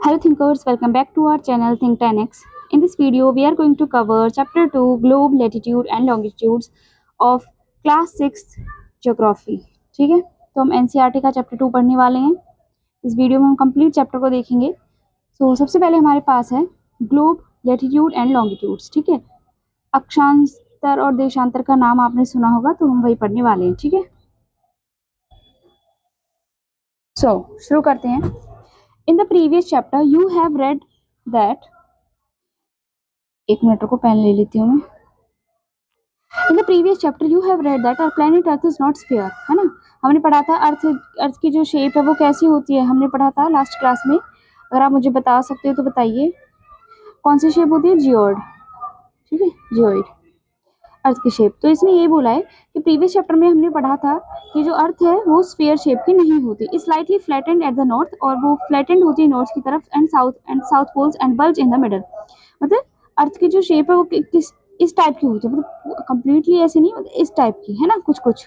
Hello thinkers, welcome back to our channel Think 10x. In this video, we are going to cover chapter 2 Globe, Latitude and Longitudes of class 6 Geography. ठीक है, तो हम NCERT का chapter 2 पढ़ने वाले हैं. इस वीडियो में हम कंप्लीट चैप्टर को देखेंगे. सबसे पहले हमारे पास है ग्लोब, लैटिट्यूड एंड लॉन्गिट्यूड्स. ठीक है, अक्षांतर और देशांतर का नाम आपने सुना होगा, तो हम वही पढ़ने वाले हैं. ठीक है, शुरू करते हैं. In the previous chapter, you have read that. एक मिनट को पेन ले लेती हूँ मैं. In the previous chapter, you have read that our planet Earth is not sphere, है ना. हमने पढ़ा था अर्थ की जो शेप है वो कैसी होती है, हमने पढ़ा था लास्ट क्लास में. अगर आप मुझे बता सकते हो तो बताइए कौन सी शेप होती है. जियोइड. ठीक है, जियोइड अर्थ की शेप. तो इसने ये बोला है कि प्रीवियस चैप्टर में हमने पढ़ा था कि जो अर्थ है वो स्फीयर शेप की नहीं होती, slightly flattened at the north, और वो फ्लैटेंड होती है नॉर्थ की तरफ, and south poles and bulge in the middle. मतलब अर्थ की जो शेप है वो किस इस टाइप की होती है, मतलब कंप्लीटली ऐसे नहीं, मतलब इस टाइप की है ना, कुछ कुछ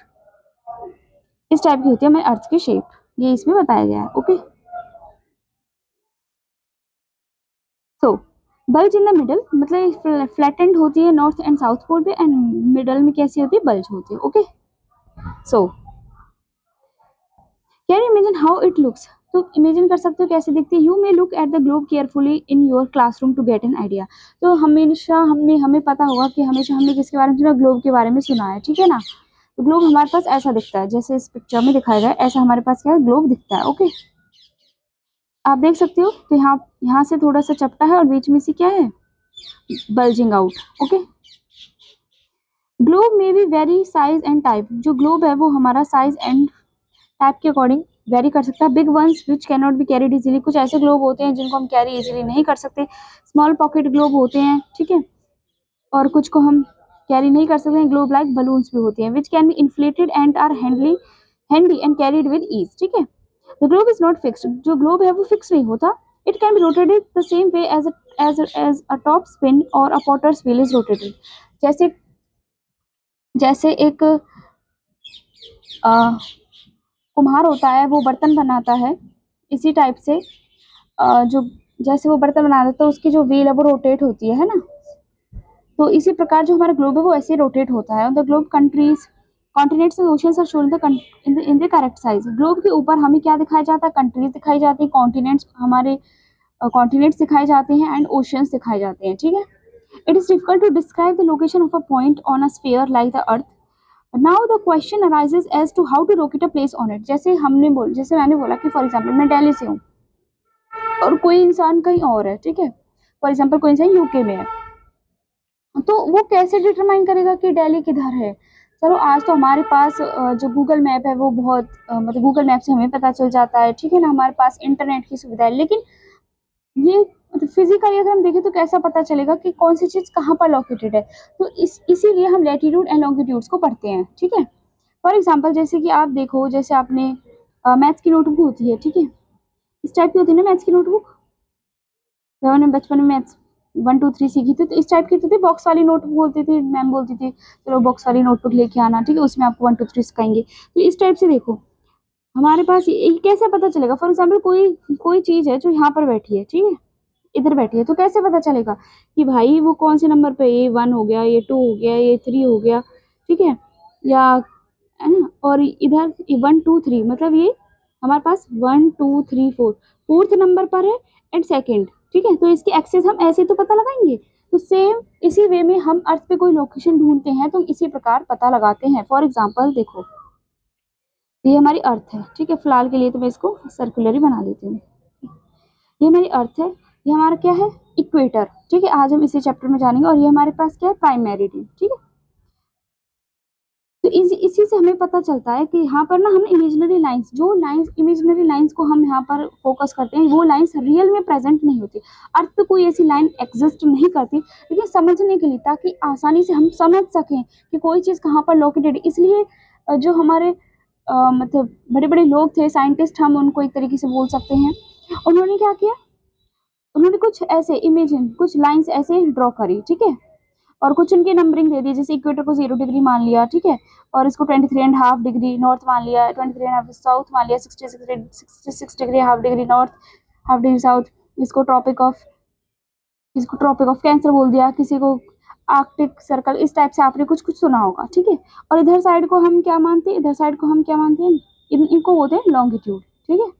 इस टाइप की होती है हमारी अर्थ की शेप. ये इसमें बताया गया है. Okay, so bulge in the middle मतलब फ्लैटेंड होती है नॉर्थ एंड साउथ पोल पे, एंड मिडल में कैसी होती है, बल्ज होती है. Okay, so can you imagine how it looks. तो इमेजिन कर सकते हो कैसे दिखती है. You may look at the globe carefully in your classroom to get an idea. तो हमेशा हमें पता होगा कि हमेशा हमने किसके बारे में सुना, ग्लोब के बारे में सुना है. ठीक है ना. तो ग्लोब हमारे पास ऐसा दिखता है, जैसे इस पिक्चर में दिखाया गया ऐसा हमारे पास क्या है, ग्लोब दिखता है. ओके, आप देख सकते हो. तो यहाँ से थोड़ा सा चपटा है और बीच में से क्या है, बल्जिंग आउट. ओके, ग्लोब में भी वेरी साइज एंड टाइप. जो ग्लोब है वो हमारा साइज एंड टाइप के अकॉर्डिंग वेरी कर सकता है. Big ones which can not be carried easily. कुछ ऐसे ग्लोब होते हैं जिनको हम कैरी इजीली नहीं कर सकते. स्मॉल पॉकेट ग्लोब होते हैं. ठीक है, और कुछ को हम कैरी नहीं कर सकते हैं. ग्लोब लाइक बलून्स भी होते हैं which can be inflated and are handy and carried with ease. ठीक है, the globe is not fixed. जो ग्लोब है वो फिक्स नहीं होता. It can be rotated the same way as a top spin or a potter's wheel is rotated. जैसे एक कुम्हार होता है, वो बर्तन बनाता है, इसी टाइप से जो जैसे वो बर्तन बनाता है तो उसकी जो व्हील है वो रोटेट होती है ना. तो इसी प्रकार जो हमारा ग्लोब है वो ऐसे रोटेट होता है. The globe continents and oceans are shown in the correct size. Globe के ऊपर हमें क्या दिखाया जाता है, कंट्रीज दिखाई जाती है, कॉन्टिनेंट्स हमारे कॉन्टिनेंट्स दिखाए जाते हैं, एंड ओशियंस दिखाए जाते हैं. ठीक है, it is difficult to describe the location of a point on a sphere like the earth. Now the question arises as to how to locate a place on it. जैसे मैंने बोला कि for example मैं दिल्ली से हूँ और कोई इंसान कहीं और है. ठीक है, फॉर एग्जांपल कोई इंसान यूके में है, तो वो कैसे डिटरमाइन करेगा कि दिल्ली किधर है. चलो आज तो हमारे पास जो गूगल मैप है वो बहुत मतलब गूगल मैप से हमें पता चल जाता है. ठीक है ना, हमारे पास इंटरनेट की सुविधा है. लेकिन ये मतलब फिजिकली अगर हम देखें तो कैसा पता चलेगा कि कौन सी चीज कहाँ पर लोकेटेड है. तो इसीलिए हम लैटिट्यूड एंड लॉन्गिट्यूड्स को पढ़ते हैं. ठीक है, फॉर एग्जाम्पल जैसे कि आप देखो, जैसे आपने मैथ्स की नोटबुक होती है. ठीक है, इस टाइप की होती है ना मैथ्स की नोटबुक. जब हमने बचपन में मैथ्स 1 2 3 सीखी थी तो इस टाइप की थी, बॉक्स वाली नोटबुक बोलती थी, मैम बोलती थी चलो बॉक्स वाली नोटबुक लेके आना. ठीक है, उसमें आपको 1 2 3 सिखाएंगे. तो इस टाइप से देखो हमारे पास ये कैसे पता चलेगा. फॉर एग्जाम्पल कोई चीज है जो यहाँ पर बैठी है. ठीक है, इधर बैठी है, तो कैसे पता चलेगा कि भाई वो कौन से नंबर पे, ये 1 हो गया, ये 2 हो गया, ये 3 हो गया. ठीक है, या है ना, और इधर 1 2 3 मतलब ये हमारे पास 1 2 3 4 फोर्थ नंबर पर है एंड सेकंड. ठीक है, तो इसकी एक्सेस हम ऐसे तो पता लगाएंगे. तो सेम इसी वे में हम अर्थ पे कोई लोकेशन ढूंढते हैं तो इसी प्रकार पता लगाते हैं. फॉर एग्जाम्पल देखो, ये हमारी अर्थ है. ठीक है, फिलहाल के लिए तो मैं इसको सर्कुलर ही बना लेती हूँ. ये हमारी अर्थ है, ये हमारा क्या है, इक्वेटर. ठीक है, आज हम इसी चैप्टर में जानेंगे. और ये हमारे पास क्या है, प्राइम मेरिडियन. ठीक है, तो इसी से हमें पता चलता है कि यहाँ पर ना हम इमेजिनरी लाइंस इमेजिनरी लाइंस को हम यहाँ पर फोकस करते हैं, वो लाइंस रियल में प्रेजेंट नहीं होती. अर्थ पे कोई ऐसी लाइन एग्जिस्ट नहीं करती, लेकिन समझने के लिए, ताकि आसानी से हम समझ सकें कि कोई चीज़ कहाँ पर लोकेटेड. इसलिए जो हमारे मतलब बड़े बड़े लोग थे, साइंटिस्ट हम उनको एक तरीके से बोल सकते हैं, उन्होंने क्या किया, उन्होंने कुछ ऐसे कुछ लाइंस ऐसे ड्रॉ करी. ठीक है, और कुछ उनके नंबरिंग दे दी, जैसे इक्वेटर को 0 डिग्री मान लिया. ठीक है, और इसको 23.5 डिग्री नॉर्थ मान लिया, 23.5 साउथ मान लिया, 66 degree half degree north, half degree south. इसको ट्रॉपिक ऑफ कैंसर बोल दिया, किसी को आर्कटिक सर्कल, इस टाइप से आपने कुछ कुछ सुना होगा, ठीक है। और इधर साइड को हम क्या मानते हैं, इधर साइड को हम क्या मानते हैं, इनको बोलते हैं लॉन्गिट्यूड, ठीक है।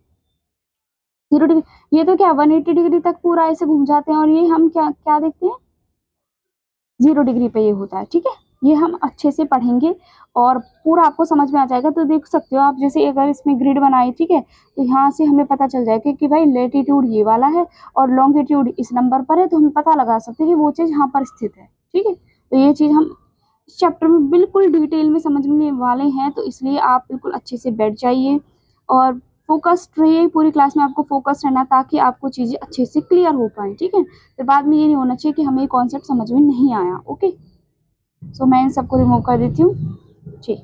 0 डिग्री, ये तो क्या 180 डिग्री तक पूरा ऐसे घूम जाते हैं, और ये हम क्या क्या देखते हैं, 0 डिग्री पे ये होता है, ठीक है। ये हम अच्छे से पढ़ेंगे और पूरा आपको समझ में आ जाएगा। तो देख सकते हो आप, जैसे अगर इसमें ग्रिड बनाई, ठीक है, तो यहाँ से हमें पता चल जाएगा कि भाई लेटीट्यूड ये वाला है और लॉन्गिट्यूड इस नंबर पर है, तो हम पता लगा सकते हैं कि वो चीज़ यहाँ पर स्थित है, ठीक है। तो ये चीज़ हम इस चैप्टर में बिल्कुल डिटेल में समझने वाले हैं, तो इसलिए आप बिल्कुल अच्छे से बैठ जाइए और फोकस्ड रहिए। पूरी क्लास में आपको फोकस रहना, ताकि आपको चीज़ें अच्छे से क्लियर हो पाए, ठीक है। फिर बाद में ये नहीं होना चाहिए कि हमें ये कॉन्सेप्ट समझ में नहीं आया। ओके, सो मैं इन सबको रिमूव कर देती हूँ जी।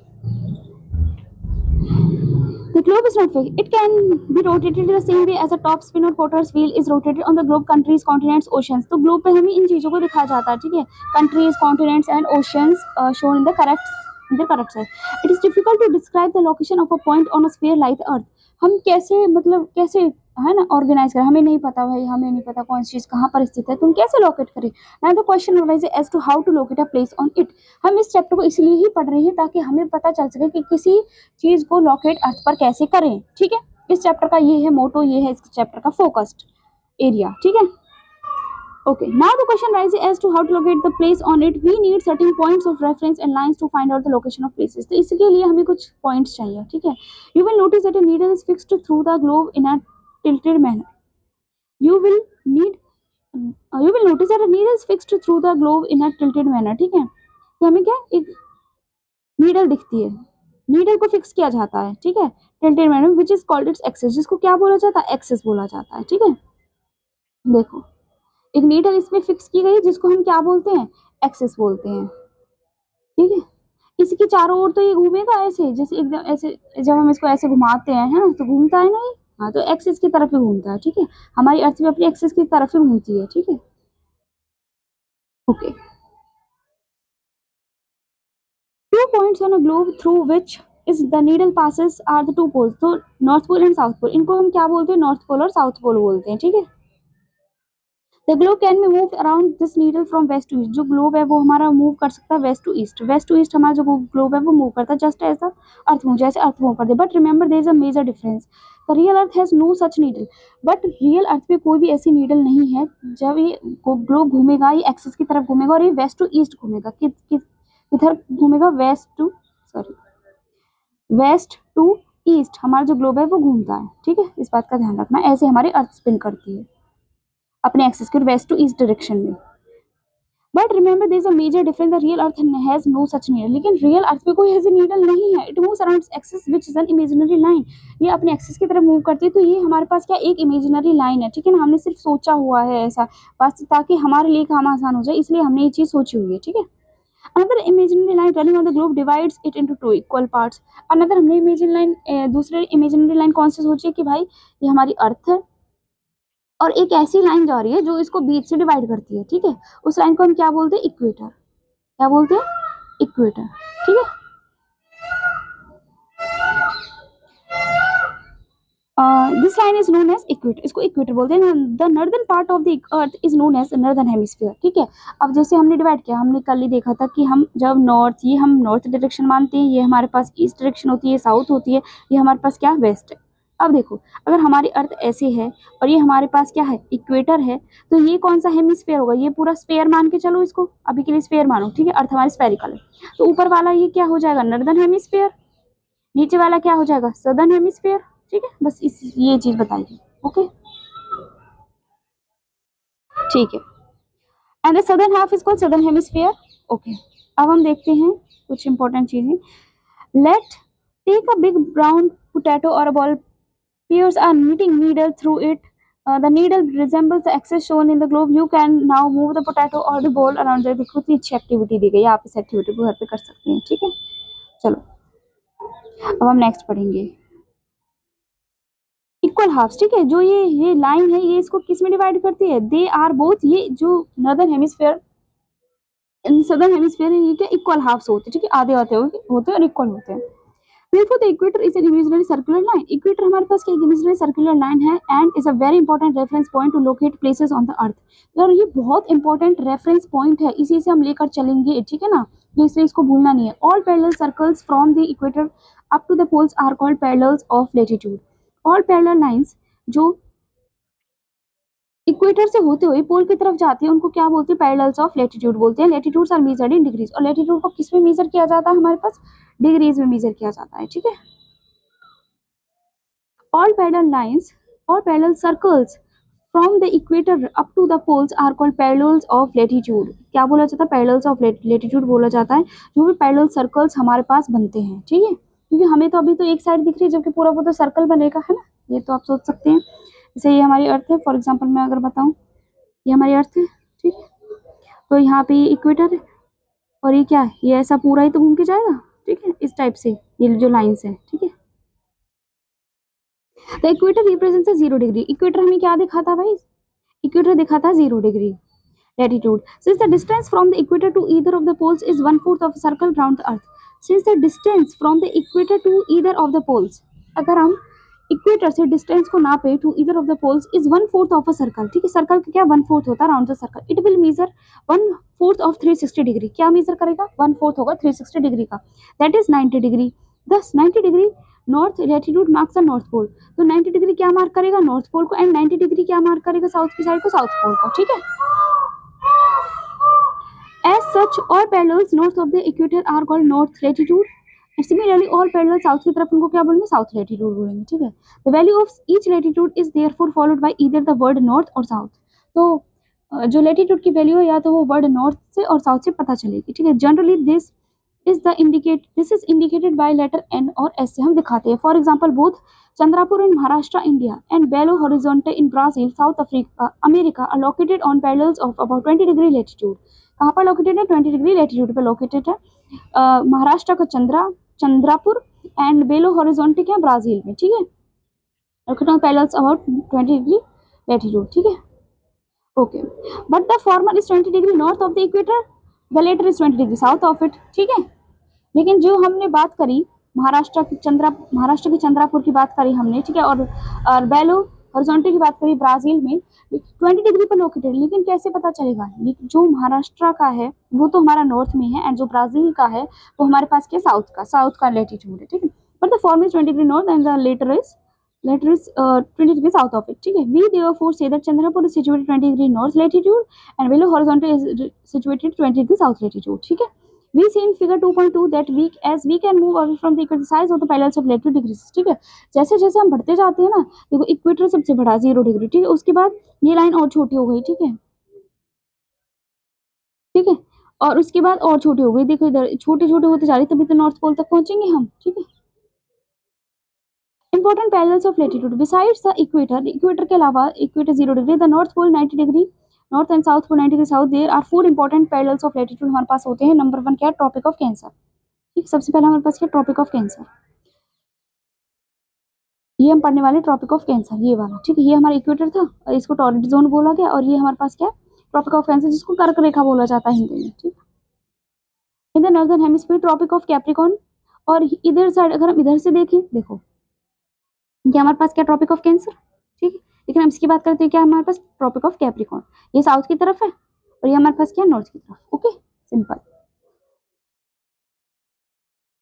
The globe is not fixed. It can be rotated the same way as a top spin or potter's wheel is rotated on the globe, countries, continents, oceans. तो ग्लोब पे हमें इन चीज़ों को दिखाया जाता है, ठीक है। Countries, continents and oceans shown in the correct side. It is difficult to describe the location of a point on a sphere like the Earth. हम कैसे, मतलब कैसे, है ना, ऑर्गेनाइज करें, हमें नहीं पता भाई, हमें नहीं पता कौन सी चीज़ कहाँ पर स्थित है, तुम कैसे लोकेट करें। ना तो question arise as to how to locate a place on it. हम इस चैप्टर को इसलिए ही पढ़ रहे हैं ताकि हमें पता चल सके कि किसी चीज को लोकेट अर्थ पर कैसे करें, ठीक है। इस चैप्टर का ये है मोटो, ये है इस चैप्टर का फोकस्ड एरिया, ठीक है। Okay, now the question arises as to how to locate the place on it. We need certain points of reference and lines to find out the location of places. तो इसके लिए हमें कुछ points चाहिए, ठीक है। You will notice that a needle is fixed through the globe in a tilted manner. You will need you will notice that a needle is fixed through the globe in a tilted manner, ठीक है। तो हमें क्या, एक needle दिखती है, needle को fix किया जाता है, ठीक है, tilted manner which is called its axis, जिसको क्या बोला जाता है, एक्सिस बोला जाता है, ठीक है। देखो, एक नीडल इसमें फिक्स की गई जिसको हम क्या बोलते हैं, एक्सिस बोलते हैं, ठीक है। इसके चारों ओर तो ये घूमेगा ऐसे, जैसे एकदम ऐसे, जब हम इसको ऐसे घुमाते हैं, है ना, तो घूमता है नहीं, हाँ, तो एक्सिस की तरफ ही घूमता है, ठीक है। हमारी अर्थ भी अपनी एक्सिस की तरफ ही घूमती है, ठीक है। Okay, 2 points on a globe through which is the needle passes are the 2 poles, तो north pole and south pole, इनको हम क्या बोलते हैं, नॉर्थ पोल और साउथ पोल बोलते हैं, ठीक है। The globe can be moved around this needle from west to east. जो ग्लोब है वो हमारा मूव कर सकता है west to east, west to east हमारा जो ग्लोब है वो मूव करता है, जस्ट ऐसा अर्थ मूव, जैसे अर्थ मूव करते। But remember there is a major difference, the real earth has no such needle. But real earth पे कोई भी ऐसी नीडल नहीं है। जब ये ग्लोब घूमेगा, ये एक्सिस की तरफ घूमेगा और ये वेस्ट टू ईस्ट घूमेगा, किधर घूमेगा, वेस्ट टू ईस्ट हमारा जो ग्लोब है वो घूमता है, ठीक है। इस बात का ध्यान रखना, ऐसे हमारी अर्थ स्पिन करती है अपने एक्सिस के वेस्ट टू ईस्ट डायरेक्शन में। But remember there is a major difference, the real earth has no such needle. लेकिन रियल अर्थ पे कोई ऐसी नीडल नहीं है। It moves around axis which is an imaginary line. ये अपने एक्सिस की तरफ मूव करती है, तो ये हमारे पास क्या, एक इमेजिनरी लाइन है, ठीक है ना। हमने सिर्फ सोचा हुआ है ऐसा, बस ताकि हमारे लिए काम आसान हो जाए, इसलिए हमने ये चीज सोची हुई है, ठीक है। Another imaginary line running on the globe divides it into 2 equal parts. Another हमने imaginary line, दूसरे imaginary line कौन से सोची कि भाई ये हमारी अर्थ है और एक ऐसी लाइन जा रही है जो इसको बीच से डिवाइड करती है, ठीक है। उस लाइन को हम क्या बोलते हैं, इक्वेटर। क्या बोलते हैं, इक्वेटर, ठीक है। This line is known as equator, इसको इक्वेटर बोलते हैं। The northern part of the earth is known as northern hemisphere, ठीक है। अब जैसे हमने डिवाइड किया, हमने कल ही देखा था कि हम जब नॉर्थ, ये हम नॉर्थ डायरेक्शन मानते हैं, ये हमारे पास ईस्ट डायरेक्शन होती है, साउथ होती है, ये हमारे पास क्या, वेस्ट है। अब देखो, अगर हमारी अर्थ ऐसे है और ये हमारे पास क्या है, इक्वेटर है, तो ये कौन सा हेमिस्फीयर होगा, ये पूरा स्फीयर मान के चलो, इसको अभी के लिए स्फीयर मानो, ठीक है। अर्थ हमारी स्फेरिकल है, तो ऊपर वाला ये क्या हो जाएगा, नॉर्दर्न हेमिस्फीयर, नीचे वाला क्या हो जाएगा, सदर्न हेमिस्फीयर, ठीक है। बस इस ये चीज बताइए, ओके, ठीक है। And the southern half is called southern hemisphere, okay. अब हम देखते हैं कुछ इंपॉर्टेंट चीजें। Let take a big brown potato और a ball, pierce a knitting needle through it. The needle resembles the axis shown in the globe. You can now move the potato or the ball around the, देखो कितनी अच्छी activity दी गई है, आप इस activity को घर पे कर सकते हैं, ठीक है। चलो अब हम नेक्स्ट पढ़ेंगे इक्वल हाफ्स, ठीक है। जो ये लाइन है, ये इसको किस में डिवाइड करती है, दे आर बोथ, ये जो नॉर्दर्न हेमिस्फीयर सदर्न हेमिस्फीयर है, ये क्या इक्वल हाफ्स होते हैं, ठीक है, आधे आधे होते हैं और इक्वल होते हैं। Therefore, the equator is an imaginary circular line. Equator हमारे पास क्या imaginary circular line है and is a very important reference point to locate places on the earth. और ये बहुत important reference point है, इसी से हम लेकर चलेंगे, ठीक है ना, तो इसलिए इसको भूलना नहीं है. All parallel circles from the equator up to the poles are called parallels of latitude. All parallel lines जो इक्वेटर से होते हुए पोल की तरफ जाते हैं उनको क्या बोलते हैं, पैरेलल्स ऑफ लैटिट्यूड बोलते हैं. Latitudes are measured in degrees. और लैटिट्यूड को किस में मेजर किया जाता है, हमारे पास डिग्रीज में मेजर किया जाता है, ठीक है. All parallel lines or parallel circles from the equator up to the poles are called parallels of latitude. क्या बोला जाता है, parallels of latitude बोला जाता है, जो भी parallel circles हमारे पास बनते हैं, ठीक है. क्योंकि हमें तो अभी तो एक साइड दिख रही है जबकि पूरा पूरा सर्कल बनेगा, है ना. ये तो आप सोच सकते हैं. जैसे ये हमारी अर्थ है, फॉर एग्जाम्पल मैं अगर बताऊं, ये हमारी अर्थ है, ठीक है. तो यहाँ पे इक्वेटर है और ये क्या है, ये ऐसा पूरा ही तो घूम के जाएगा, ठीक है, इस टाइप से ये जो लाइंस है, ठीक है. The equator represents a 0 degree. Equator हमें क्या दिखाता भाई, इक्वेटर दिखाता 0 degree latitude. Since the distance from the equator to either of the poles is 1/4 of a circle around the earth. Since the distance from the equator to either of the poles, अगर हम equator से distance को नापे to either of the poles is 1/4 of a circle, ठीक है. Circle का क्या 1/4 होता है around the circle. It will measure 1/4 of 360 degree. क्या मेजर करेगा, 1/4 होगा 360 डिग्री का, that is 90 degree. Thus 90 degree north latitude marks the north pole. तो 90 डिग्री क्या मार्क करेगा, नॉर्थ पोल को, एंड 90 डिग्री क्या मार्क करेगा, साउथ की साइड को, साउथ पोल को, ठीक है. As such, all parallels north of the equator are called north latitude. And similarly, all parallels south की तरफ उनको क्या बोलेंगे, south latitude बोलेंगे, ठीक है. The value of each latitude is therefore followed by either the word north or south. तो जो latitude की वैल्यू है या तो वो वर्ड नॉर्थ से और साउथ से पता चलेगी, ठीक है. Generally this is indicated by letter N और S से हम दिखाते हैं. For example both Chandrapur in Maharashtra, India, and Belo Horizonte in Brazil, South America are located on parallels of about 20 degree latitude. कहाँ पर लोकेटेड है, 20 डिग्री लैटिट्यूड पे located है. महाराष्ट्र का चंद्रापुर एंड बेलो हॉरिजॉन्टे क्या ब्राजील में, ठीक है. Located on parallels about 20 degree latitude, ठीक है. Okay, but the former is 20 degree north of the equator, the latter is 20 degree south of it, ठीक है. लेकिन जो हमने बात करी महाराष्ट्र की चंद्रापुर की बात करी हमने, ठीक है, और बेलो हॉरिजॉन्टल की बात करी ब्राजील में 20 डिग्री पर लोकेटेड. लेकिन कैसे पता चलेगा, जो महाराष्ट्र का है वो तो हमारा नॉर्थ में है एंड जो ब्राजील का है वो हमारे पास क्या साउथ का लैटिट्यूड है, ठीक है. But the form is 20 degree north and the latter is 20 degree south of it, ठीक है. We therefore say that Chandrapur is situated 20 degree north latitude and below horizontal is situated 20 degree south latitude, ठीक है. We see in figure 2.2 that as we can move away from the equator, size of the parallels of latitude decreases, ठीक है. जैसे जैसे हम बढ़ते जाते हैं ना, देखो इक्वेटर सबसे बड़ा 0 डिग्री, ठीक है. उसके बाद ये लाइन और छोटी हो गई, ठीक है, ठीक है. और उसके बाद और छोटी हो गई, देखो इधर छोटे छोटे होते जा रही, तभी तो नॉर्थ पोल तक पहुंचेंगे हम, ठीक है. Important parallels of latitude besides the equator, equator के अलावा equator 0 degree, the north pole 90 degree north and south pole 90 degree south, there are 4 important parallels of latitude हमारे पास होते हैं. नंबर 1 क्या है, ट्रॉपिक ऑफ कैंसर, ठीक. सबसे पहले हमारे पास क्या, ट्रॉपिक ऑफ कैंसर, ये हम पढ़ने वाले ट्रॉपिक ऑफ कैंसर, ये वाला, ठीक है. ये हमारा इक्वेटर था, इसको टॉरिड जोन बोला गया, और ये हमारे पास क्या, ट्रॉपिक ऑफ कैंसर, जिसको कर्क रेखा बोला जाता है हिंदी में, ठीक. In the northern hemisphere tropic of capricorn. और इधर साइड अगर हम इधर से देखें, देखो ये हमारे पास क्या, ट्रॉपिक ऑफ कैंसर, ठीक है. लेकिन हम इसकी बात करते हैं क्या, हमारे पास ट्रॉपिक ऑफ कैप्रिकॉर्न, ये साउथ की तरफ है और ये हमारे पास क्या, नॉर्थ की तरफ. Okay, simple.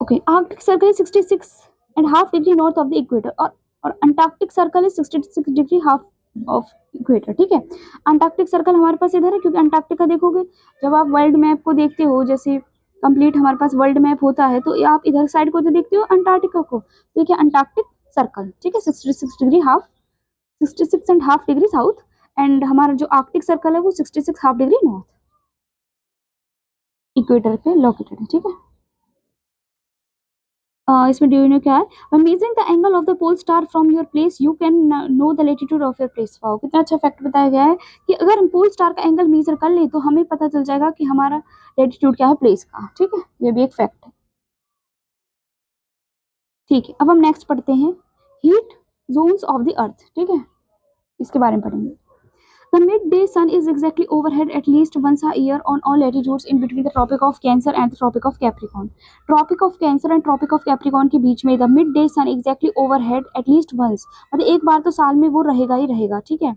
Okay, Arctic Circle is 66.5 degree north of the equator, और Antarctic Circle is 66 degree half of equator, ठीक है. अंटार्कटिक सर्कल हमारे पास इधर है, क्योंकि अंटार्कटिका देखोगे जब आप वर्ल्ड मैप को देखते हो, जैसे कंप्लीट हमारे पास वर्ल्ड मैप होता है, तो आप इधर साइड को तो देखते हो अंटार्कटिका को, देखिए अंटार्कटिक सर्कल, ठीक है, 66.5 डिग्री साउथ, एंड हमारा जो आर्कटिक सर्कल है वो 66.5 डिग्री नॉर्थ इक्वेटर पे लोकेटेड है, ठीक है. इसमें डू यू नो क्या है, when measuring the angle of the pole star from your place you can know the latitude of your place. Wow, कितना अच्छा फैक्ट बताया गया है कि अगर हम पोल स्टार का एंगल मेजर कर ले तो हमें पता चल जाएगा कि हमारा लैटिट्यूड क्या है प्लेस का, ठीक है. ये भी एक फैक्ट है, ठीक है. अब हम नेक्स्ट पढ़ते हैं हीट जोन्स ऑफ द अर्थ, ठीक है, इसके बारे में पढ़ेंगे. The midday sun is exactly overhead at least once a year on all latitudes in between the Tropic of Cancer and the Tropic of Capricorn. Tropic of Cancer and Tropic of Capricorn के बीच में the midday sun exactly overhead at least once, मतलब एक बार तो साल में वो रहेगा ही रहेगा, ठीक है.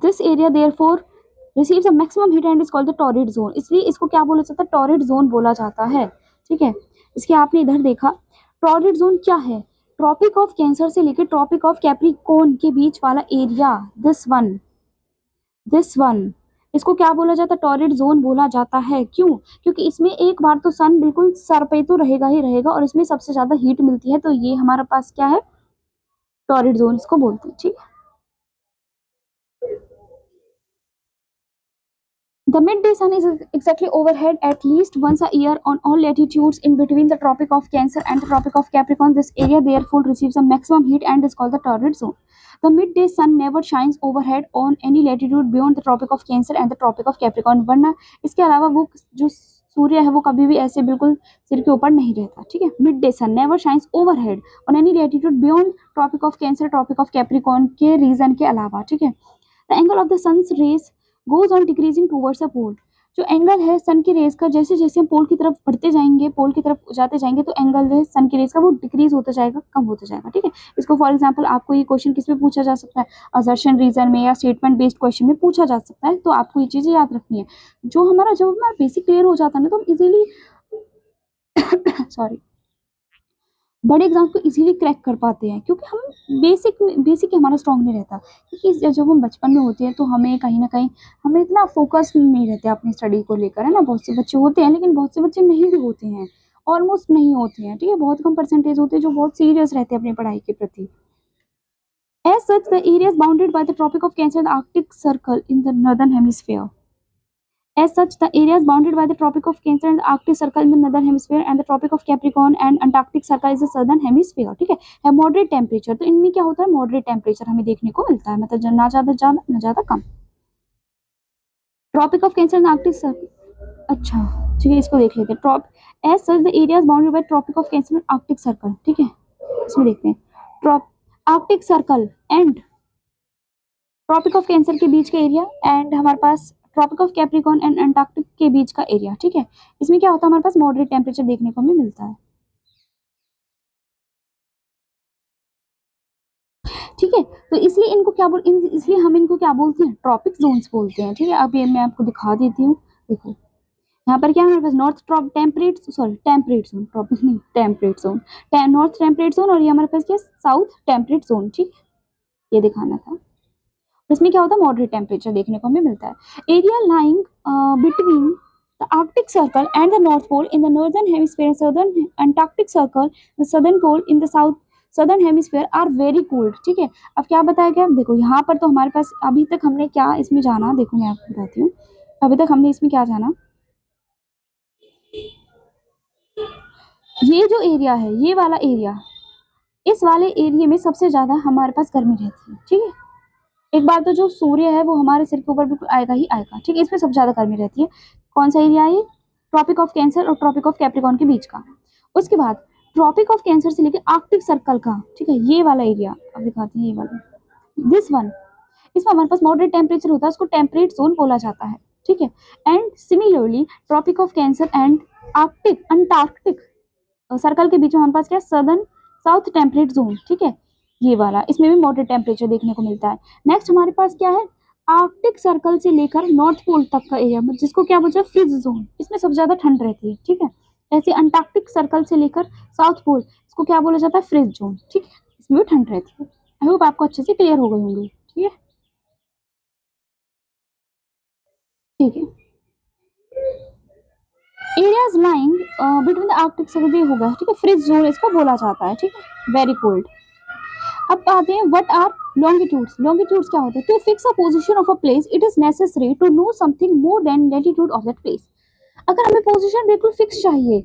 This area therefore receives a maximum heat and is called the torrid zone. इसलिए इसको क्या बोला जाता है? टॉरिड जोन बोला जाता है, ठीक है. इसके आपने इधर देखा टॉरिड जोन क्या है? ट्रॉपिक ऑफ कैंसर से लेकर ट्रॉपिक ऑफ कैप्रिकॉर्न के बीच वाला एरिया, दिस वन इसको क्या बोला जाता है? टॉरिड जोन बोला जाता है. क्यों? क्योंकि इसमें एक बार तो सन बिल्कुल सर पे तो रहेगा ही रहेगा और इसमें सबसे ज्यादा हीट मिलती है, तो ये हमारे पास क्या है? टॉरिड जोन इसको बोलते हैं, ठीक है. The midday sun is exactly overhead at least once a year on all latitudes in between the Tropic of Cancer and the Tropic of Capricorn. This area therefore receives a maximum heat and is called the torrid zone. The midday sun never shines overhead on any latitude beyond the Tropic of Cancer and the Tropic of Capricorn. वरना इसके अलावा वो जो सूर्य है वो कभी भी ऐसे बिल्कुल सिर के ऊपर नहीं रहता, ठीक है. Midday sun never shines overhead on any latitude beyond Tropic of Cancer Tropic of Capricorn के रीजन के अलावा, ठीक है. The angle of the sun's rays goes on decreasing towards a pole. जो एंगल है सन की रेज का, जैसे जैसे हम पोल की तरफ बढ़ते जाएंगे, पोल की तरफ जाते जाएंगे, तो एंगल है सन की रेज का वो डिक्रीज होता जाएगा, कम होता जाएगा, ठीक है. इसको फॉर एग्जांपल आपको ये क्वेश्चन किस में पूछा जा सकता है? असर्शन रीजन में या स्टेटमेंट बेस्ड क्वेश्चन में पूछा जा सकता है, तो आपको ये चीजें याद रखनी है. जब हमारा बेसिक क्लियर हो जाता है ना, तो हम इजीली सॉरी बड़े एग्जाम को इजीली क्रैक कर पाते हैं, क्योंकि हम बेसिक हमारा स्ट्रांग नहीं रहता. क्योंकि जब हम बचपन में होते हैं तो हमें कहीं ना कहीं हमें इतना फोकस नहीं रहते अपनी स्टडी को लेकर, है ना. बहुत से बच्चे होते हैं, लेकिन बहुत से बच्चे नहीं भी होते हैं, ऑलमोस्ट नहीं होते हैं, ठीक है. बहुत कम परसेंटेज होते हैं जो बहुत सीरियस रहते हैं अपनी पढ़ाई के प्रति. As such, the area is bounded by the Tropic of Cancer and the Arctic Circle in the northern hemisphere. As such, the area is bounded by the Tropic of Cancer and the Arctic Circle in the northern hemisphere, and the Tropic of Capricorn and Antarctic Circle is the southern hemisphere. ठीक है. Moderate temperature, तो इनमें क्या होता है? Moderate temperature हमें देखने को मिलता है, मतलब ना ज्यादा कम. Tropic of cancer and Arctic Circle, अच्छा ठीक है, इसको देख लेते हैं. As such the area is bounded by Tropic of cancer and Arctic Circle, ठीक है. इसमें देखते हैं Arctic circle and Tropic of Cancer के बीच का एरिया, एंड हमारे पास Tropic of Capricorn and Antarctic के बीच का एरिया, ठीक है. इसमें क्या होता है? हमारे पास मॉडरेट टेम्परेचर देखने को हमें मिलता है, ठीक है. तो इसलिए हम इनको क्या बोलते हैं? ट्रॉपिक जोन्स बोलते हैं, ठीक है. अब ये मैं आपको दिखा देती हूँ. देखो यहाँ पर क्या है हमारे पास? टेम्परेट जोन, ट्रॉपिक नहीं, temperate zone, north temperate zone, और ये हमारे पास क्या? साउथ टेम्परेट जोन, ठीक है. ये दिखाना था. इसमें क्या होता है? मॉडरेट टेम्परेचर देखने को हमें मिलता है. Area lying between the arctic circle and the north pole in the northern hemisphere, southern antarctic circle the southern pole in the south southern hemisphere are very cold, ठीक है. अब क्या बताया गया? देखो यहाँ पर तो हमारे पास अभी तक हमने क्या इसमें जाना, देखो मैं आपको बताती हूँ. अभी तक हमने इसमें क्या जाना? ये जो एरिया है, ये वाला एरिया, इस वाले एरिया में सबसे ज्यादा हमारे पास गर्मी रहती है, ठीक है. एक बार तो जो सूर्य है वो हमारे सिर के ऊपर बिल्कुल आएगा ही आएगा, ठीक है. इसमें सबसे ज्यादा गर्मी रहती है. कौन सा एरिया है ये? ट्रॉपिक ऑफ कैंसर और ट्रॉपिक ऑफ कैप्रिकॉर्न के बीच का. उसके बाद ट्रॉपिक ऑफ कैंसर से लेकर आर्कटिक सर्कल का, ठीक है, ये वाला एरिया. अब दिखाते हैं ये वाला, दिस वन. इसमें हमारे पास मॉडरेट टेम्परेचर होता है, उसको टेम्परेट जोन बोला जाता है, ठीक है. And similarly tropic of cancer and antarctic circle के बीच में हमारे पास क्या? सदर्न साउथ टेम्परेट जोन, ठीक है. ये वाला, इसमें भी मॉडरेट टेम्परेचर देखने को मिलता है. नेक्स्ट हमारे पास क्या है? आर्कटिक सर्कल से लेकर नॉर्थ पोल तक का एरिया, जिसको क्या बोलते हैं? Freeze zone. इसमें सबसे ज्यादा ठंड रहती है, ठीक है. ऐसे अंटार्कटिक सर्कल से लेकर साउथ पोल, इसको क्या बोला जाता है? फ्रीज जोन, ठीक है. इसमें भी ठंड रहती है. आई होप आपको अच्छे से क्लियर हो गए होंगे, ठीक है. ठीक है. Areas lying between the arctic circle हो गया, ठीक है. फ्रीज जोन इसको बोला जाता है, ठीक है. Very cold. अब आते हैं व्हाट आर लॉन्गिट्यूड्स. लॉन्गिट्यूड्स क्या होते हैं? To fix a position of a place it is necessary to know something more than latitude of that place. अगर हमें पोजीशन बिल्कुल फिक्स चाहिए,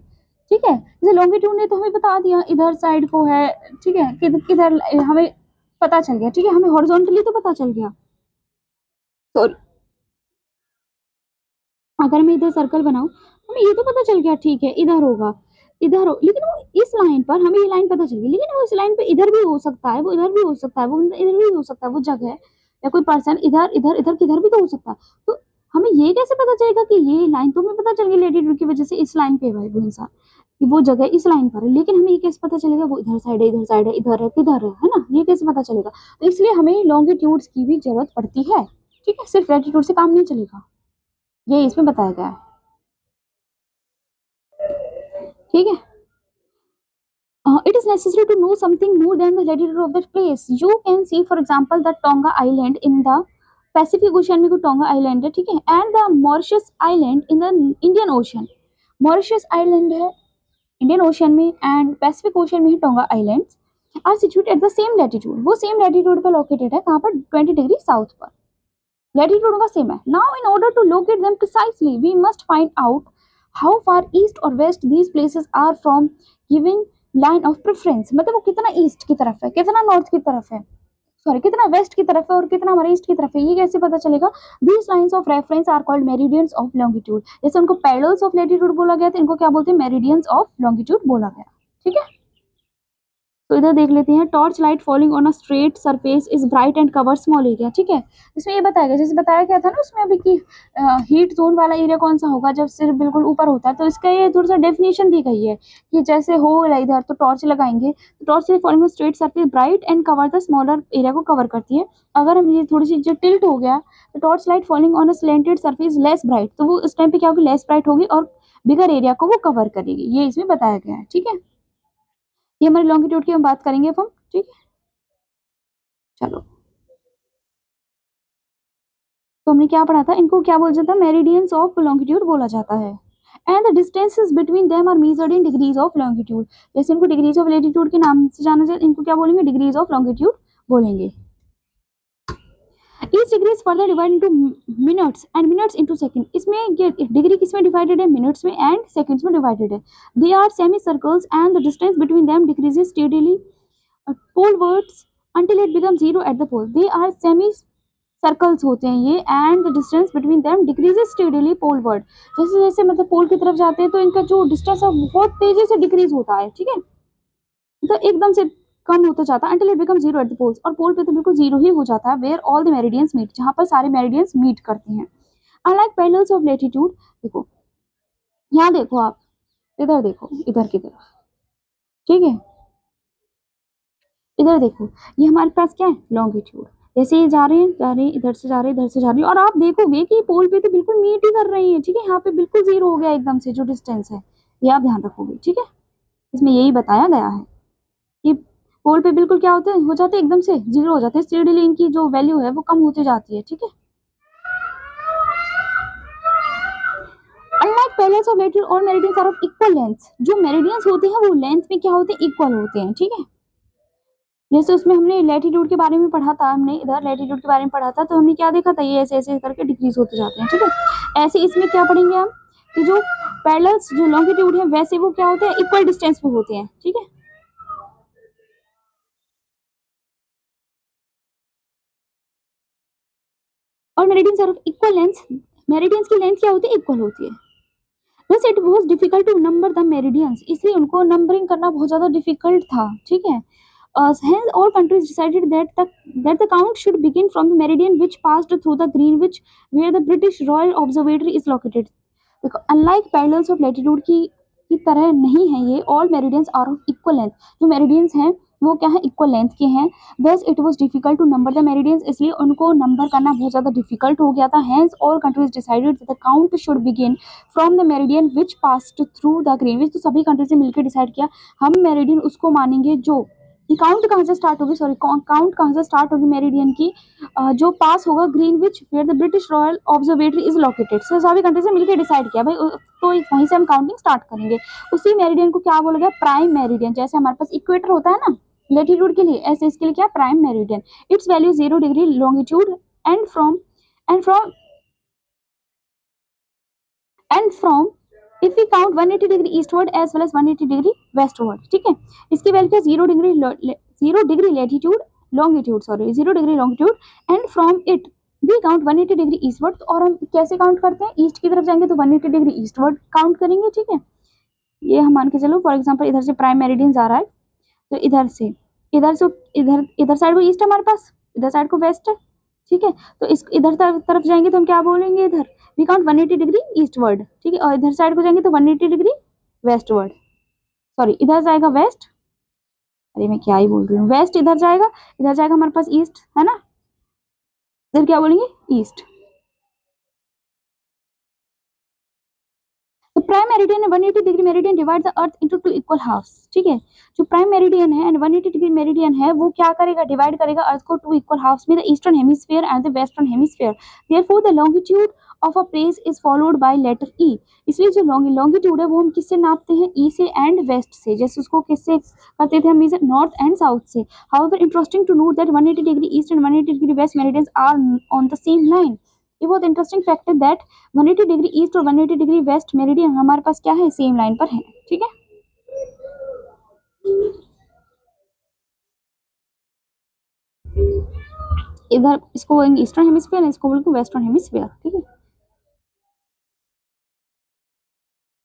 ठीक है, जैसे लॉन्गिट्यूड ने तो हमें बता दिया इधर साइड को है, ठीक है, किधर हमें पता चल गया, ठीक है. हमें हॉरिजॉन्टली तो पता चल गया. तो अगर मैं इधर सर्कल बनाऊं, हमें ये तो पता चल गया, ठीक है, इधर होगा. इधर हो, लेकिन वो इस लाइन पर हमें ये लाइन पता चल गई, लेकिन वो इस लाइन पे इधर भी हो सकता है, वो इधर भी हो सकता है, वो इधर भी हो सकता है, वो जगह या कोई पर्सन इधर इधर इधर किधर भी तो हो सकता है। तो हमें ये कैसे पता चलेगा कि ये लाइन, तो हमें पता चल गई लेटीट्यूड की वजह से इस लाइन पे है भाई वो इंसान, कि वो जगह इस लाइन पर है, लेकिन हमें ये कैसे पता चलेगा वो इधर साइड है, इधर साइड है, इधर है, किधर है ना, ये कैसे पता चलेगा? तो इसलिए हमें लॉन्गिट्यूड्स की भी जरूरत पड़ती है, ठीक है, सिर्फ लैटिट्यूड से काम नहीं चलेगा, ये इसमें बताया गया है, ठीक है। It is necessary to know something more than the latitude of that place. You can see, for example, the Tonga Island in the Pacific Ocean में कोई Tonga Island है, ठीक है, and the Mauritius Island in the Indian Ocean. Mauritius Island है Indian Ocean में and Pacific Ocean में है Tonga Islands are situated at the same latitude. वो same latitude पर located है, कहाँ पर? 20 डिग्री साउथ पर, latitude उनका same है. Now, in order to locate them precisely, we must find out how far east or west these places are from given line of preference, मतलब वो कितना ईस्ट की तरफ है, कितना नॉर्थ की तरफ है, सॉरी कितना वेस्ट की तरफ है और कितना हमारे ईस्ट की तरफ है, ये कैसे पता चलेगा? These lines of reference are called meridians of longitude. जैसे उनको पैरेलल्स ऑफ लैटिट्यूड बोला गया था, इनको क्या बोलते हैं? मेरिडियंस ऑफ लॉन्गिट्यूड बोला गया, ठीक है। तो इधर देख लेते हैं, torch light falling on a straight surface is bright and cover small area, ठीक है। इसमें ये बताया गया, जैसे बताया गया था ना उसमें अभी कि हीट जोन वाला एरिया कौन सा होगा, जब सिर्फ बिल्कुल ऊपर होता है, तो इसका ये थोड़ा सा डेफिनेशन दी गई है कि जैसे हो इधर तो टॉर्च लगाएंगे, तो torch light falling on straight surface bright and cover the smaller area को कवर करती है। अगर हम ये थोड़ी सी जो टिल्ट हो गया तो torch light falling on a slanted surface less bright, तो वो उस टाइम पे क्या होगी? लेस ब्राइट होगी और बिगर एरिया को वो कवर करेगी, ये इसमें बताया गया है, ठीक है। ये हमारी लॉन्गिट्यूड की हम बात करेंगे अब हम, ठीक है। चलो, तो हमने क्या पढ़ा था? इनको क्या बोला जाता है? मेरिडियंस ऑफ लॉन्गिट्यूड बोला जाता है। And the distances between them are measured in degrees of longitude. जैसे इनको डिग्रीज ऑफ लैटिट्यूड के नाम से जाना जाए, इनको क्या बोलेंगे? डिग्रीज ऑफ लॉन्गिट्यूड बोलेंगे। Each degree is further divide into minutes and minutes into second. इसमें डिग्री किसमें डिवाइडेड है? मिनट्स में एंड सेकंड्स में डिवाइडेड है। They are semi circles and the distance between them decreases steadily polewards until it becomes zero at the pole. They are semi circles होते हैं ये, and the distance between them decreases steadily poleward. जैसे जैसे मतलब पोल की तरफ जाते हैं तो इनका जो डिस्टेंस है बहुत तेजी से डिक्रीज होता है, ठीक है, तो एकदम से कम होता जाता है, until it becomes zero at the poles। और पोल पे तो बिल्कुल जीरो ही हो जाता है, where all the meridians meet, जहाँ पर सारे मेरिडियंस मीट करते हैं। unlike parallels of latitude, देखो यहाँ देखो, आप इधर देखो, इधर की तरफ, ठीक है, इधर देखो, ये हमारे पास क्या है? लॉन्गिट्यूड। जैसे ये जा रहे हैं इधर से जा रहे हैं, इधर से जा रही है, और आप देखोगे कि पोल पे तो बिल्कुल मीट ही कर रही है, ठीक है, यहाँ पे बिल्कुल जीरो हो गया एकदम से जो डिस्टेंस है, ये आप ध्यान रखोगे, ठीक है। इसमें यही बताया गया है कि पोल पे बिल्कुल क्या होते हैं? हो जाते हैं एकदम से जीरो हो जाते हैं, स्टेडीली इनकी जो वैल्यू है वो कम होती जाती है, ठीक है। Unlike parallels of latitude all meridians are of equal length. जो मेरिडियंस होते हैं वो लेंथ में क्या होते हैं? इक्वल होते हैं, ठीक है। जैसे उसमें हमने लैटिट्यूड के बारे में पढ़ा था, हमने इधर लैटिट्यूड के बारे में पढ़ा था, तो हमने क्या देखा था? ये ऐसे ऐसे करके डिक्रीज होते जाते हैं, ठीक है। ऐसे इसमें क्या पढ़ेंगे हम कि जो पैरेलल्स जो लॉन्गिट्यूड है वैसे वो क्या होते हैं? इक्वल डिस्टेंस पे होते हैं, ठीक है। और meridians are of equal length, meridians की लेंथ क्या होती है? इक्वल होती है। Thus it was difficult to number the meridians, इसलिए उनको नंबरिंग करना बहुत ज्यादा डिफिकल्ट था, ठीक है। Hence all countries decided that the count should begin from the meridian which passed through the Greenwich where the British Royal Observatory is located। देखो, unlike parallels of latitude की तरह नहीं है ये, all meridians are of equal length. जो meridians हैं वो क्या है? इक्वल लेंथ के हैं। Thus it was difficult to number the meridians, इसलिए उनको नंबर करना बहुत ज़्यादा डिफिकल्ट हो गया था। Hence all countries decided the count should begin from the meridian which passed through the Greenwich. तो सभी कंट्रीज ने मिलकर डिसाइड किया हम मेरिडियन उसको मानेंगे जो काउंट कहाँ से स्टार्ट होगी, सॉरी काउंट कहाँ से स्टार्ट होगी मेरिडियन की? जो पास होगा Greenwich where the British Royal Observatory is located. So सभी कंट्रीज ने मिलकर डिसाइड किया भाई तो वहीं से हम काउंटिंग स्टार्ट करेंगे। उसी मेरिडियन को क्या बोला गया? Prime meridian. जैसे हमारे पास इक्वेटर होता है ना लैटिट्यूड के लिए, ऐसे इसके लिए क्या? Prime meridian. Its value 0 degree longitude and from if we count 180 degree eastward as well as 180 degree westward, ठीक है। इसकी वैल्यू क्या? 0 degree latitude longitude, sorry 0 degree longitude, and from it we count 180 degree eastward. और हम कैसे count करते हैं? East की तरफ जाएंगे तो 180 डिग्री ईस्टवर्ड काउंट करेंगे, ठीक है। ये हम मान के चलो फॉर एग्जांपल इधर से प्राइम मेरिडियन जा रहा है, तो इधर से इधर इधर साइड को ईस्ट है हमारे पास, इधर साइड को वेस्ट है, ठीक है। तो इस इधर तरफ जाएंगे तो हम क्या बोलेंगे, इधर वी काउंट 180 डिग्री ईस्टवर्ड, ठीक है। और इधर साइड को जाएंगे तो 180 डिग्री वेस्टवर्ड, सॉरी इधर जाएगा वेस्ट, अरे मैं क्या ही बोल रही हूँ, वेस्ट इधर जाएगा हमारे पास ईस्ट, है ना। इधर क्या बोलेंगे, ईस्ट। तो प्राइम मेरिडियन है 180 degree meridian divide the earth into two equal halves, ठीक है। जो प्राइम मेरिडियन है एंड 180 डिग्री मेरिडियन है वो क्या करेगा, डिवाइड करेगा अर्थ को टू इक्वल हाफ्स में, the eastern hemisphere and the western hemisphere. Therefore the longitude of a place is followed by letter E. इसलिए जो लॉन्गिट्यूड है वो हम किससे नापते हैं, ई से एंड वेस्ट से, जैसे उसको किससे करते थे हम, नॉर्थ एंड साउथ से। However interesting to note that 180 degree east and 180 degree west meridians are on the same line. ये बहुत इंटरेस्टिंग फैक्ट है दैट 180 डिग्री ईस्ट और 180 डिग्री वेस्ट मेरिडियन हमारे पास क्या है, सेम लाइन पर है, ठीक है। इधर इसको बोलेंगे ईस्टर्न हेमिस्फीयर, इसको बोलेंगे वेस्टर्न हेमिस्फीयर, ठीक है।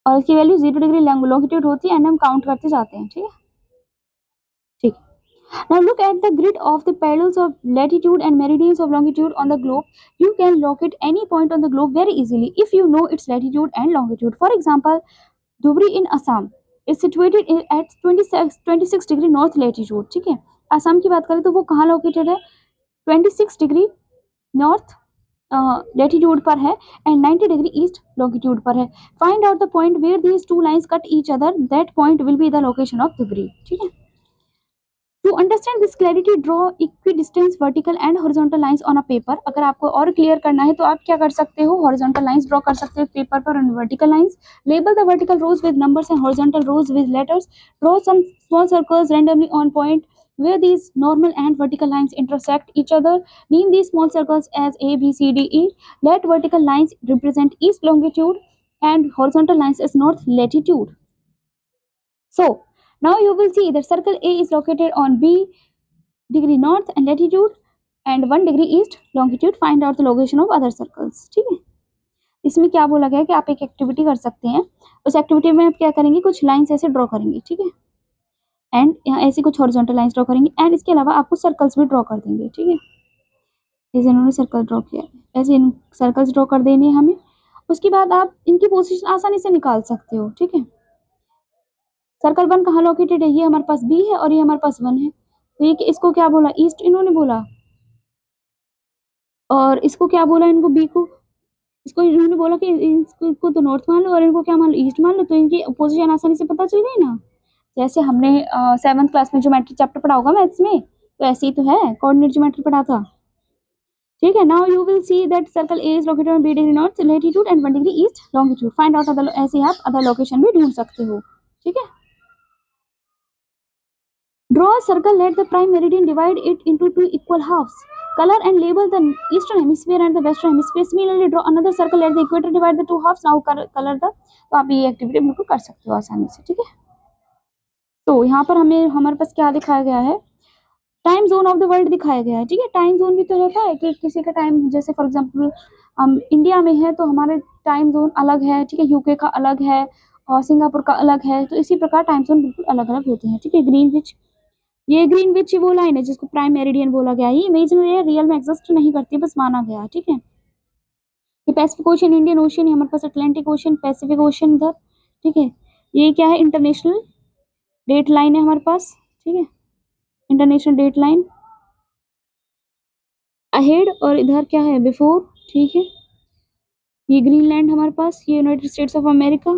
और इसकी वैल्यू 0 डिग्री लॉन्गिट्यूड होती है एंड हम काउंट करते जाते हैं, ठीक है, ठीक। Now look at the grid of the parallels of latitude and meridians of longitude on the globe. You can locate any point on the globe very easily if you know its latitude and longitude. For example, Dhubri in Assam is situated at 26 degree north latitude, ठीक है। असम की बात करें तो वो कहाँ located है, 26 degree north latitude पर है एंड 90 डिग्री ईस्ट लॉन्गिट्यूड पर है। Find out the point where these two lines cut each other, that point will be the location of Dhubri, ठीक है। To understand this clarity, draw equidistant vertical and horizontal lines on a paper. अगर आपको और clear करना है तो आप क्या कर सकते हो, horizontal lines draw कर सकते हो पेपर पर and vertical lines. Label the vertical rows with numbers and horizontal rows with letters. Draw some small circles randomly on point where these normal and vertical lines intersect each other. Name these small circles as A, B, C, D, E. Let vertical lines represent east longitude and horizontal lines as north latitude. So now you will see that circle A is located on B degree north and latitude and 1 degree east longitude. Find out the location of other circles, ठीक है। इसमें क्या बोला गया है कि आप एक एक्टिविटी कर सकते हैं, उस एक्टिविटी में आप क्या करेंगे, कुछ लाइंस ऐसे ड्रॉ करेंगे, ठीक है, एंड यहाँ ऐसे कुछ हॉरिजॉन्टल लाइंस ड्रॉ करेंगे एंड इसके अलावा आपको सर्कल्स भी ड्रॉ कर देंगे, ठीक है। जैसे इन्होंने सर्कल ड्रॉ किया है ऐसे इन सर्कल्स ड्रॉ कर देने हमें। उसके बाद आप इनकी पोजीशन आसानी से निकाल सकते हो, ठीक है। सर्कल 1 कहाँ लोकेटेड है, ये हमारे पास बी है और ये हमारे पास 1 है, तो ये इसको क्या बोला, ईस्ट इन्होंने बोला, और इसको क्या बोला, इनको बी को, इसको इन्होंने बोला कि इसको तो नॉर्थ मान लो और इनको क्या मान लो, ईस्ट मान लो, तो इनकी पोजीशन आसानी से पता चल गई ना। जैसे हमने 7th क्लास में ज्योमेट्री चैप्टर पढ़ा होगा मैथ्स में, तो ऐसे ही तो है, कोऑर्डिनेट ज्योमेट्री पढ़ा था, ठीक है। Now you will see that circle A is located on B degree north latitude and 1 degree east longitude. Find out other, ऐसे आप अदर लोकेशन भी ढूंढ सकते हो, ठीक है। Draw a circle, let the prime meridian divide it into two equal halves. Color and label the eastern hemisphere and the western hemisphere. Similarly, draw another circle, let the equator divide the two halves. Now color the, तो आप ये activity बिल्कुल कर सकते हो आसानी से, ठीक है। तो यहाँ पर हमें हमारे पास क्या दिखाया गया है, time zone of the world दिखाया गया है, ठीक है। टाइम जोन भी तो रहता है कि किसी का टाइम, जैसे फॉर एग्जांपल हम इंडिया में है तो हमारे टाइम जोन अलग है, ठीक है, यूके का अलग है और सिंगापुर का अलग है, तो इसी प्रकार टाइम जोन बिल्कुल अलग अलग होते हैं, ठीक है। ग्रीनविच, ये ग्रीनविच वो लाइन है जिसको प्राइम मेरिडियन बोला गया है, ये इमेजिनरी है, रियल में एग्जिस्ट नहीं करती, बस माना गया है, ठीक है। ये पैसिफिक ओशन, इंडियन ओशन, हमारे पास अटलांटिक ओशन, पैसिफिक ओशन इधर, ठीक है। ये क्या है, इंटरनेशनल डेट लाइन है हमारे पास, ठीक है, इंटरनेशनल डेट लाइन अहेड, और इधर क्या है, बिफोर, ठीक है। ये ग्रीनलैंड हमारे पास, ये United states of America,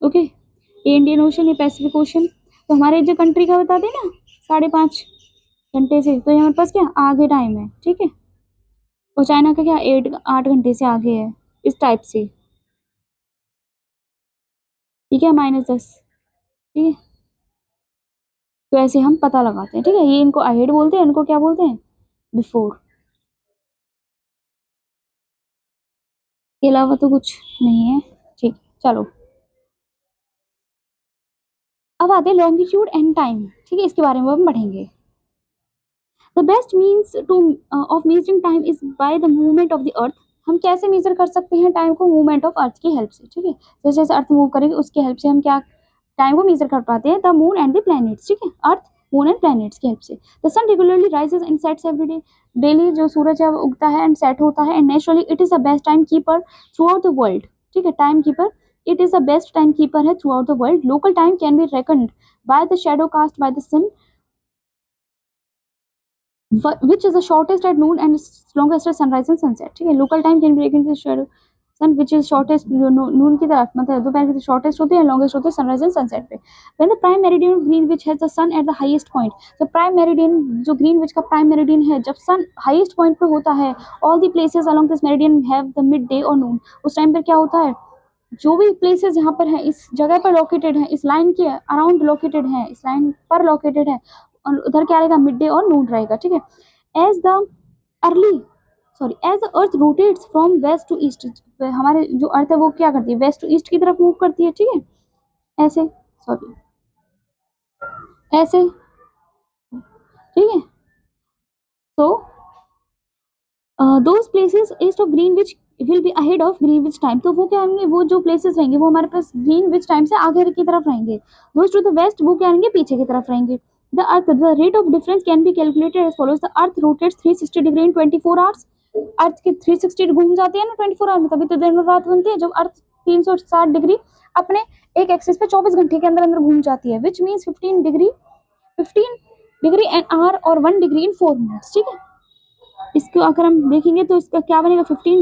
okay. ये इंडियन ओशन, ये पैसिफिक ओशन। तो हमारे जो कंट्री का बता देना 5.5 घंटे से, तो ये हमारे पास क्या आगे टाइम है, ठीक है। और चाइना का क्या 8 घंटे से आगे है, इस टाइप से, ठीक है, -10, ठीक है। तो ऐसे हम पता लगाते हैं, ठीक है। ये इनको अहेड बोलते हैं, इनको क्या बोलते हैं, बिफोर। के अलावा तो कुछ नहीं है, ठीक, चलो अब आते हैं लॉन्गिट्यूड एंड टाइम, ठीक है, इसके बारे में हम पढ़ेंगे। The best means to of measuring time is by the movement of the earth. हम कैसे मेजर कर सकते हैं टाइम को? मूवमेंट ऑफ अर्थ की हेल्प से, ठीक है। जैसे जैसे अर्थ मूव करेगी उसकी हेल्प से हम क्या टाइम को मेजर कर पाते हैं? The moon and the planets, ठीक है, अर्थ, मून एंड प्लैनेट्स की हेल्प से। The sun regularly rises and sets every day, daily जो सूरज है वो उगता है एंड सेट होता है, and naturally it is the best timekeeper throughout the world, ठीक है, timekeeper, it is the best timekeeper है throughout the world. Local time can be reckoned by the shadow cast by the sun, which is the shortest at noon and longest at sunrise and sunset, ठीक है। Local time can be reckoned by shadow sun which is shortest, noon की तरफ मतलब दोपहर की shortest होती है, longest होती है सनराइज एंड सनसेट पे। When the prime meridian of Greenwich has the sun at the highest point, जब प्राइम मेरिडियन जो ग्रीनविच का प्राइम मेरिडियन है जब सन हाईएस्ट पॉइंट पे होता है, all the places along this meridian have the mid day और noon, उस टाइम पर क्या होता है? जो भी प्लेसेस यहाँ पर है इस जगह पर लोकेटेड है, इस लाइन के अराउंड लोकेटेड है, इस लाइन पर लोकेटेड है, और उधर क्या रहेगा? मिड डे और नून रहेगा, ठीक है। As the early sorry as the earth rotates from west to east, हमारे जो अर्थ है वो क्या करती है? वेस्ट टू ईस्ट की तरफ मूव करती है, ठीक है, ऐसे, सॉरी ऐसे, ठीक है। So those places east of Greenwich will be ahead of Greenwich time, तो वो क्या होंगे? वो जो प्लेसेस रहेंगे वो हमारे पास ग्रीनविच टाइम से आगे की तरफ रहेंगे। दोज टू द वेस्ट वो क्या रहेंगे? पीछे की तरफ रहेंगे। The earth the rate of difference can be calculated as follows, the earth rotates 360 degree in 24 hours, earth के 360 घूम जाती है ना 24 आवर में, तभी तो दिन और रात बनती है। जब अर्थ 360 डिग्री अपने एक एक्सिस पे 24 घंटे के अंदर अंदर घूम जाती है, which means 15 degree an hour और 1 डिग्री इन 4 मिनट्स, ठीक है। इसको अगर हम देखेंगे तो इसका क्या बनेगा? 15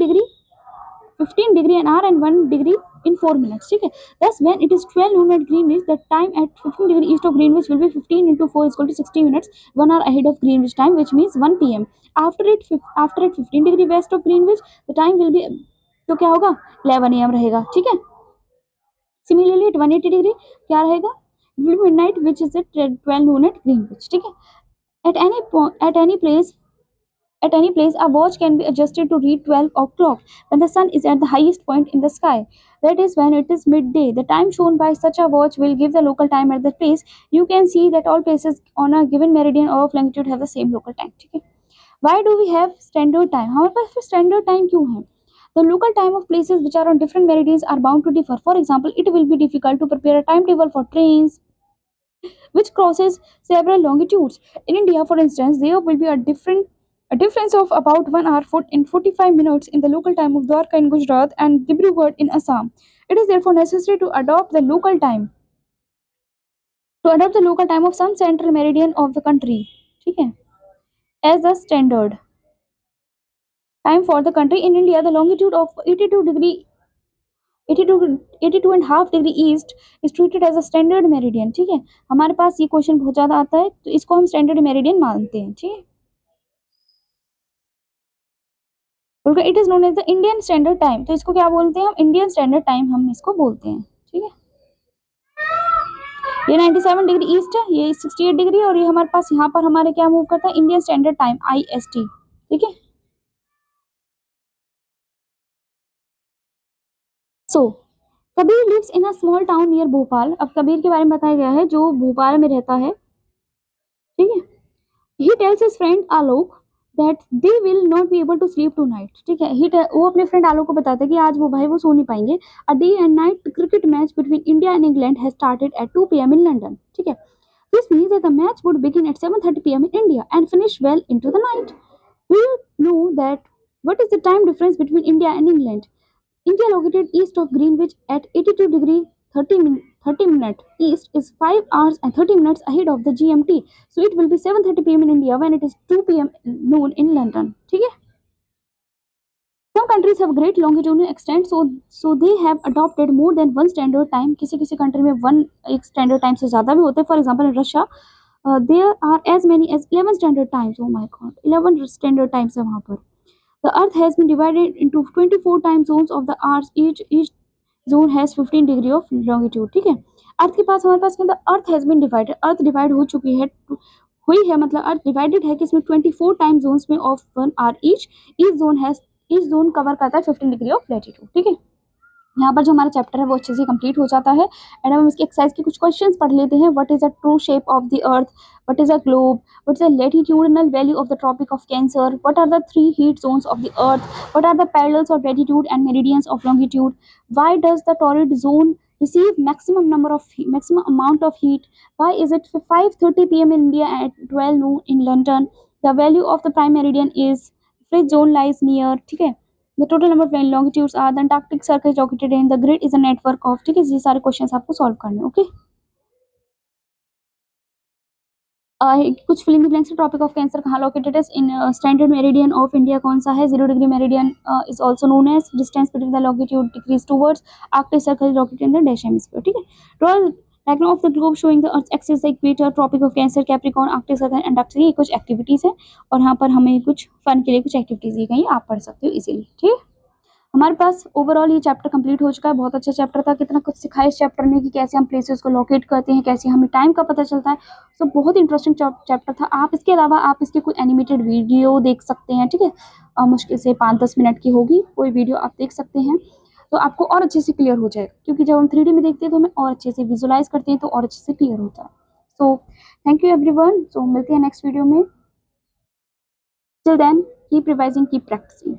degree an hour and 1 degree in 4 minutes, ठीक है। Thus when it is 12 noon at Greenwich, the time at 15 degree east of Greenwich will be 15 into 4 is equal to 60 minutes, 1 hour ahead of Greenwich time, which means 1 p.m. After it 15 degree west of Greenwich, the time will be, तो क्या होगा? 11 am रहेगा, ठीक है। Similarly at 180 degree क्या रहेगा? Will be midnight, which is at 12 noon at Greenwich, ठीक है। At any point, at any place, a watch can be adjusted to read 12 o'clock when the sun is at the highest point in the sky. That is when it is midday. The time shown by such a watch will give the local time at the place. You can see that all places on a given meridian of longitude have the same local time. ठीक है? Why do we have standard time? हमारे पास फिर standard time क्यों है? The local time of places which are on different meridians are bound to differ. For example, it will be difficult to prepare a timetable for trains which crosses several longitudes. In India, for instance, there will be a difference of about 1 hour in 45 minutes in the local time of Dwarka in Gujarat and Dibrugarh in Assam. It is therefore necessary to adopt the local time of some central meridian of the country, ठीक है, as the standard time for the country. In India, the longitude of 82 and half degree east is treated as a standard meridian, ठीक है। हमारे पास ये question बहुत ज्यादा आता है तो इसको हम स्टैंडर्ड मेरिडियन मानते हैं, ठीक है। It is known as the Indian standard time, तो इसको क्या बोलते हैं हम? इंडियन स्टैंडर्ड टाइम हम इसको बोलते हैं, ठीक है। ये 97 डिग्री ईस्ट है, ये 68 डिग्री, और ये हमारे पास यहाँ पर हमारे क्या मूव करता है? इंडियन स्टैंडर्ड टाइम IST, ठीक है। So Kabir lives in a small town near Bhopal. अब कबीर के बारे में बताया गया है जो भोपाल में रहता है, ठीक है। He tells his friend Alok that they will not be able to sleep tonight, ठीक है। वो अपने फ्रेंड आलोक को बताता है कि आज वो सो नहीं पाएंगे। A day and night cricket match between India and England has started at 2 p.m. in London, ठीक है। This means that the match would begin at 7:30 p.m. in India and finish well into the night. Do you know that what is the time difference between India and England? India, located east of Greenwich at 82 degree 30 minute east, is 5 hours and 30 minutes ahead of the GMT. So it will be 7:30 p.m. in India when it is 2 p.m. noon in London, ठीक है। Some countries have great longitudinal extent, so they have adopted more than one standard time. किसी country में एक standard time से ज़्यादा भी होते हैं। For example in Russia there are as many as 11 standard times. Oh my god, 11 standard times है वहाँ पर। The earth has been divided into 24 time zones of the hours. Each zone has 15 degree of longitude, ठीक है। अर्थ के पास हमारे पास क्या था? Earth has been divided, earth divide हो चुकी है, हुई है, मतलब अर्थ डिवाइडेड है किसमें? 24 टाइम जोन्स में of 1 hour each. Each zone cover करता है 15 डिग्री ऑफ लैटिट्यूड, ठीक है। यहाँ पर जो हमारा चैप्टर है वो अच्छे से कंप्लीट हो जाता है। एंड हम इसके एक्सरसाइज के कुछ क्वेश्चंस पढ़ लेते हैं। What is the true shape of the earth, what is a globe, what is the latitudinal value of the Tropic of Cancer, what are the 3 heat zones of the earth, what are the parallels of latitude and meridians of longitude, why does the torrid zone receive maximum amount of heat, why is it 5:30 p.m. in India at 12 noon in London, the value of the prime meridian is, which zone lies near, ठीक है, the total number of longitudes are, the Antarctic circle is located in, the grid is a network of, ठीक है, ये सारे questions आपको solve करने, okay. कुछ fill in the blanks, tropic of cancer कहाँ लोकेटेड है, in standard meridian of India कौन सा है, 0 degree meridian is also known as distance between the longitude decrease towards arctic circle located in the dash hemisphere, ठीक है। Draw diagram of the globe showing the earth axis, the equator, tropic of cancer, capricorn, arctic circle, antarctica, ये कुछ activities है और यहाँ पर हमें कुछ फन के लिए कुछ एक्टिविटीज दी गई, आप पढ़ सकते हो इजीली, ठीक है। हमारे पास ओवरऑल ये चैप्टर कंप्लीट हो चुका है। बहुत अच्छा चैप्टर था, कितना कुछ सिखाया इस चैप्टर ने कि कैसे हम प्लेसेस को लोकेट करते हैं, कैसे हमें टाइम का पता चलता है। सो बहुत इंटरेस्टिंग चैप्टर था। आप इसके अलावा आप इसके कोई एनिमेटेड वीडियो देख सकते हैं, ठीक है, मुश्किल से 5-10 मिनट की होगी कोई वीडियो, आप देख सकते हैं तो आपको और अच्छे से क्लियर हो जाएगा, क्योंकि जब हम 3D में देखते हैं तो हमें और अच्छे से विजुलाइज करते हैं तो और अच्छे से क्लियर होता है। So thank you everyone. So मिलते हैं नेक्स्ट वीडियो में। Till then keep revising, keep practising.